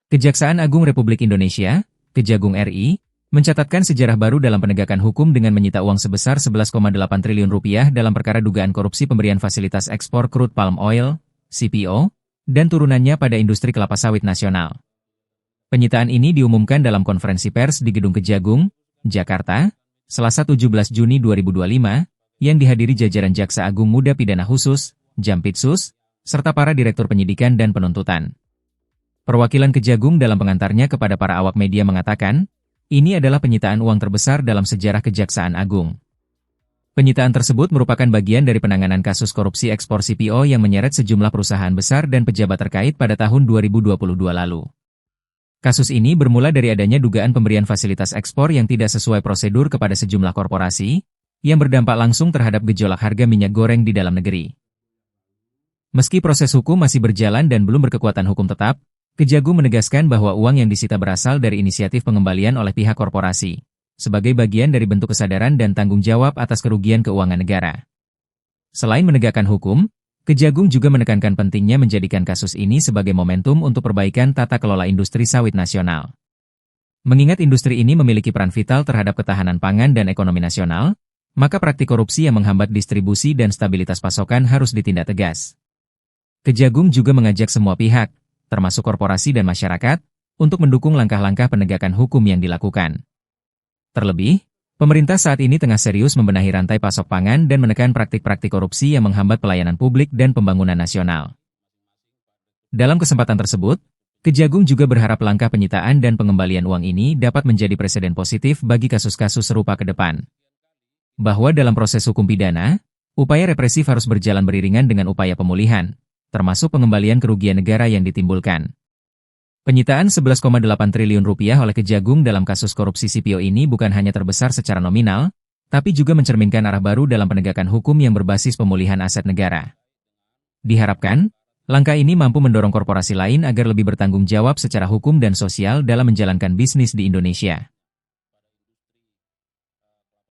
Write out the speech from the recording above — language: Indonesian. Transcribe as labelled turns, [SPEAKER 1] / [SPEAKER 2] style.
[SPEAKER 1] Kejaksaan Agung Republik Indonesia, Kejagung RI, mencatatkan sejarah baru dalam penegakan hukum dengan menyita uang sebesar 11,8 triliun rupiah dalam perkara dugaan korupsi pemberian fasilitas ekspor crude palm oil, CPO, dan turunannya pada industri kelapa sawit nasional. Penyitaan ini diumumkan dalam konferensi pers di Gedung Kejagung, Jakarta, Selasa 17 Juni 2025, yang dihadiri jajaran Jaksa Agung Muda Pidana Khusus, Jampitsus, serta para direktur penyidikan dan penuntutan. Perwakilan Kejagung dalam pengantarnya kepada para awak media mengatakan, ini adalah penyitaan uang terbesar dalam sejarah Kejaksaan Agung. Penyitaan tersebut merupakan bagian dari penanganan kasus korupsi ekspor CPO yang menyeret sejumlah perusahaan besar dan pejabat terkait pada tahun 2022 lalu. Kasus ini bermula dari adanya dugaan pemberian fasilitas ekspor yang tidak sesuai prosedur kepada sejumlah korporasi, yang berdampak langsung terhadap gejolak harga minyak goreng di dalam negeri. Meski proses hukum masih berjalan dan belum berkekuatan hukum tetap, Kejagung menegaskan bahwa uang yang disita berasal dari inisiatif pengembalian oleh pihak korporasi, sebagai bagian dari bentuk kesadaran dan tanggung jawab atas kerugian keuangan negara. Selain menegakkan hukum, Kejagung juga menekankan pentingnya menjadikan kasus ini sebagai momentum untuk perbaikan tata kelola industri sawit nasional. Mengingat industri ini memiliki peran vital terhadap ketahanan pangan dan ekonomi nasional, maka praktik korupsi yang menghambat distribusi dan stabilitas pasokan harus ditindak tegas. Kejagung juga mengajak semua pihak, termasuk korporasi dan masyarakat, untuk mendukung langkah-langkah penegakan hukum yang dilakukan. Terlebih, pemerintah saat ini tengah serius membenahi rantai pasok pangan dan menekan praktik-praktik korupsi yang menghambat pelayanan publik dan pembangunan nasional. Dalam kesempatan tersebut, Kejagung juga berharap langkah penyitaan dan pengembalian uang ini dapat menjadi presiden positif bagi kasus-kasus serupa ke depan. Bahwa dalam proses hukum pidana, upaya represif harus berjalan beriringan dengan upaya pemulihan, termasuk pengembalian kerugian negara yang ditimbulkan. Penyitaan 11,8 triliun rupiah oleh Kejagung dalam kasus korupsi CPO ini bukan hanya terbesar secara nominal, tapi juga mencerminkan arah baru dalam penegakan hukum yang berbasis pemulihan aset negara. Diharapkan, langkah ini mampu mendorong korporasi lain agar lebih bertanggung jawab secara hukum dan sosial dalam menjalankan bisnis di Indonesia.